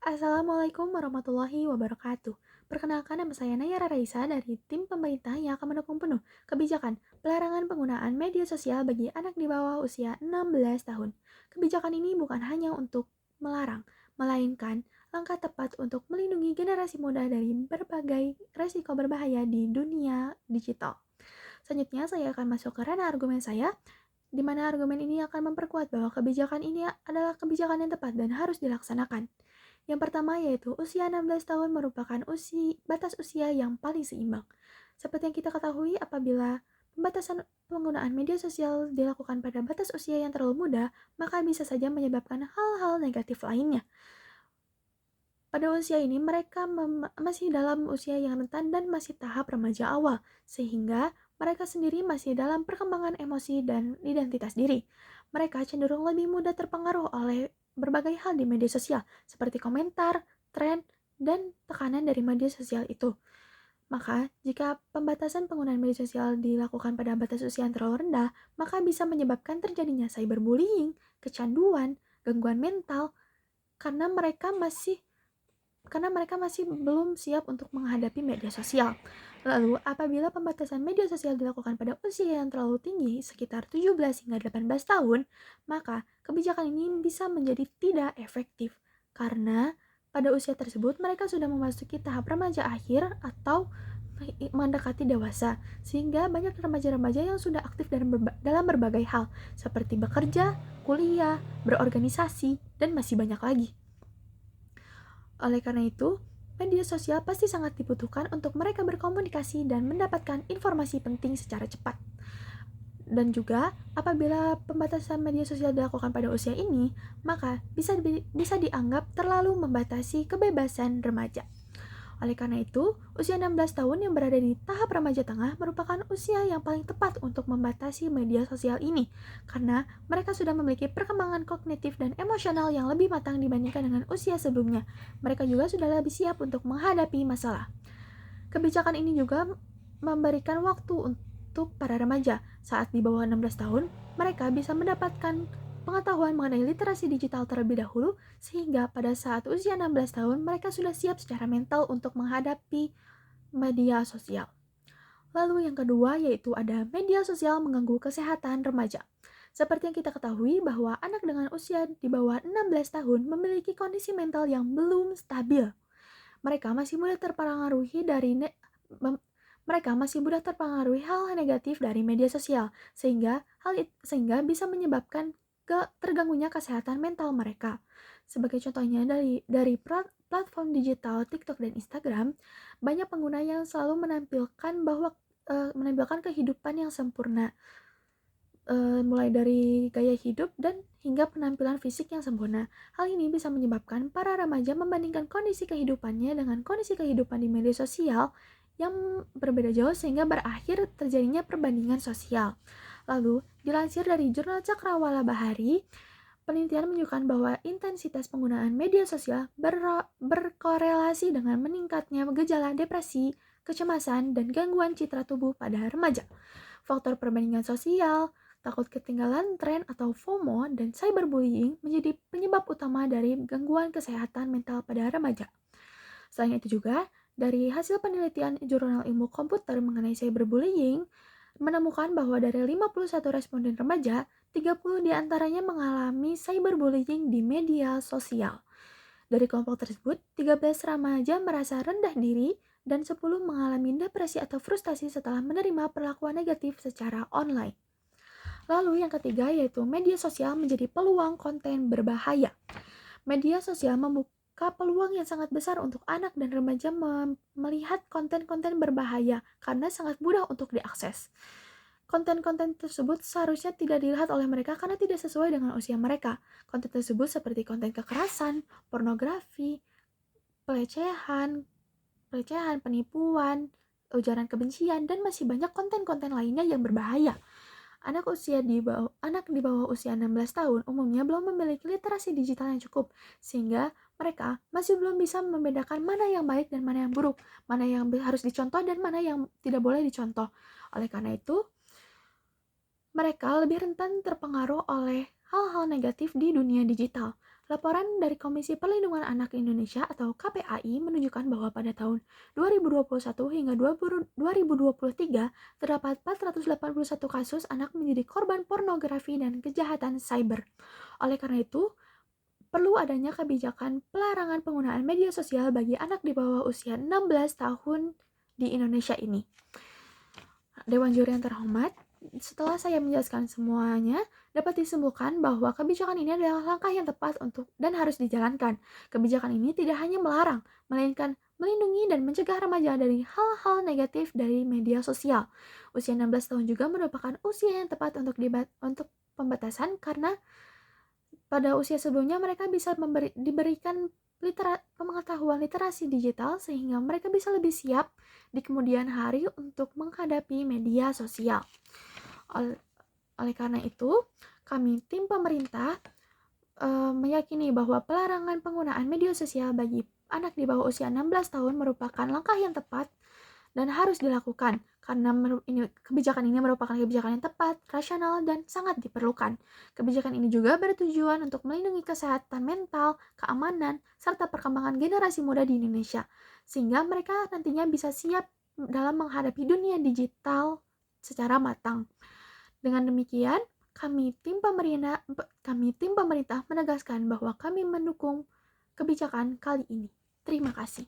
Assalamualaikum warahmatullahi wabarakatuh. Perkenalkan, nama saya Nayara Raisa dari tim pemerintah yang akan mendukung penuh kebijakan pelarangan penggunaan media sosial bagi anak di bawah usia 16 tahun. Kebijakan ini bukan hanya untuk melarang, melainkan langkah tepat untuk melindungi generasi muda dari berbagai resiko berbahaya di dunia digital. Selanjutnya, saya akan masuk ke ranah argumen saya, di mana argumen ini akan memperkuat bahwa kebijakan ini adalah kebijakan yang tepat dan harus dilaksanakan. Yang pertama yaitu usia 16 tahun merupakan batas usia yang paling seimbang. Seperti yang kita ketahui, apabila pembatasan penggunaan media sosial dilakukan pada batas usia yang terlalu muda, maka bisa saja menyebabkan hal-hal negatif lainnya. Pada usia ini, mereka masih dalam usia yang rentan dan masih tahap remaja awal, sehingga mereka sendiri masih dalam perkembangan emosi dan identitas diri. Mereka cenderung lebih mudah terpengaruh oleh berbagai hal di media sosial, seperti komentar, tren, dan tekanan dari media sosial itu. Maka, jika pembatasan penggunaan media sosial dilakukan pada batas usia yang terlalu rendah, maka bisa menyebabkan terjadinya cyberbullying, kecanduan, gangguan mental, karena mereka masih belum siap untuk menghadapi media sosial. Lalu, apabila pembatasan media sosial dilakukan pada usia yang terlalu tinggi, sekitar 17 hingga 18 tahun, maka kebijakan ini bisa menjadi tidak efektif. Karena pada usia tersebut, mereka sudah memasuki tahap remaja akhir atau mendekati dewasa, sehingga banyak remaja-remaja yang sudah aktif dalam berbagai hal, seperti bekerja, kuliah, berorganisasi, dan masih banyak lagi. Oleh karena itu, media sosial pasti sangat dibutuhkan untuk mereka berkomunikasi dan mendapatkan informasi penting secara cepat. Dan juga, apabila pembatasan media sosial dilakukan pada usia ini, maka bisa dianggap terlalu membatasi kebebasan remaja. Oleh karena itu, usia 16 tahun yang berada di tahap remaja tengah merupakan usia yang paling tepat untuk membatasi media sosial ini, karena mereka sudah memiliki perkembangan kognitif dan emosional yang lebih matang dibandingkan dengan usia sebelumnya. Mereka juga sudah lebih siap untuk menghadapi masalah. Kebijakan ini juga memberikan waktu untuk para remaja. Saat di bawah 16 tahun, mereka bisa mendapatkan pengetahuan mengenai literasi digital terlebih dahulu, sehingga pada saat usia 16 tahun mereka sudah siap secara mental untuk menghadapi media sosial. Lalu yang kedua yaitu ada media sosial mengganggu kesehatan remaja. Seperti yang kita ketahui bahwa anak dengan usia di bawah 16 tahun memiliki kondisi mental yang belum stabil. Mereka masih mudah terpengaruhi hal negatif dari media sosial, sehingga bisa menyebabkan terganggunya kesehatan mental mereka. Sebagai contohnya, dari platform digital TikTok dan Instagram, banyak pengguna yang selalu menampilkan kehidupan yang sempurna, mulai dari gaya hidup dan hingga penampilan fisik yang sempurna. Hal ini bisa menyebabkan para remaja membandingkan kondisi kehidupannya dengan kondisi kehidupan di media sosial yang berbeda jauh, sehingga berakhir terjadinya perbandingan sosial. Lalu, dilansir dari jurnal Cakrawala Bahari, penelitian menunjukkan bahwa intensitas penggunaan media sosial berkorelasi dengan meningkatnya gejala depresi, kecemasan, dan gangguan citra tubuh pada remaja. Faktor perbandingan sosial, takut ketinggalan tren atau FOMO, dan cyberbullying menjadi penyebab utama dari gangguan kesehatan mental pada remaja. Selain itu juga, dari hasil penelitian jurnal ilmu komputer mengenai cyberbullying, menemukan bahwa dari 51 responden remaja, 30 diantaranya mengalami cyberbullying di media sosial. Dari kelompok tersebut, 13 remaja merasa rendah diri dan 10 mengalami depresi atau frustasi setelah menerima perlakuan negatif secara online. Lalu yang ketiga yaitu media sosial menjadi peluang konten berbahaya. Media sosial membuka peluang yang sangat besar untuk anak dan remaja melihat konten-konten berbahaya karena sangat mudah untuk diakses. Konten-konten tersebut seharusnya tidak dilihat oleh mereka karena tidak sesuai dengan usia mereka. Konten tersebut seperti konten kekerasan, pornografi, pelecehan, penipuan, ujaran kebencian, dan masih banyak konten-konten lainnya yang berbahaya. Anak di bawah usia 16 tahun umumnya belum memiliki literasi digital yang cukup, sehingga mereka masih belum bisa membedakan mana yang baik dan mana yang buruk, mana yang harus dicontoh dan mana yang tidak boleh dicontoh. Oleh karena itu, mereka lebih rentan terpengaruh oleh hal-hal negatif di dunia digital. Laporan dari Komisi Perlindungan Anak Indonesia atau KPAI menunjukkan bahwa pada tahun 2021 hingga 2023 terdapat 481 kasus anak menjadi korban pornografi dan kejahatan cyber. Oleh karena itu, perlu adanya kebijakan pelarangan penggunaan media sosial bagi anak di bawah usia 16 tahun di Indonesia ini. Dewan Juri yang terhormat, setelah saya menjelaskan semuanya, dapat disimpulkan bahwa kebijakan ini adalah langkah yang tepat untuk dan harus dijalankan. Kebijakan ini tidak hanya melarang, melainkan melindungi dan mencegah remaja dari hal-hal negatif dari media sosial. Usia 16 tahun juga merupakan usia yang tepat untuk pembatasan karena pada usia sebelumnya mereka bisa diberikan pengetahuan literasi digital sehingga mereka bisa lebih siap di kemudian hari untuk menghadapi media sosial. Oleh karena itu, kami tim pemerintah meyakini bahwa pelarangan penggunaan media sosial bagi anak di bawah usia 16 tahun merupakan langkah yang tepat dan harus dilakukan karena kebijakan ini merupakan kebijakan yang tepat, rasional, dan sangat diperlukan. Kebijakan ini juga bertujuan untuk melindungi kesehatan mental, keamanan, serta perkembangan generasi muda di Indonesia, sehingga mereka nantinya bisa siap dalam menghadapi dunia digital secara matang. Dengan demikian, kami tim pemerintah menegaskan bahwa kami mendukung kebijakan kali ini. Terima kasih.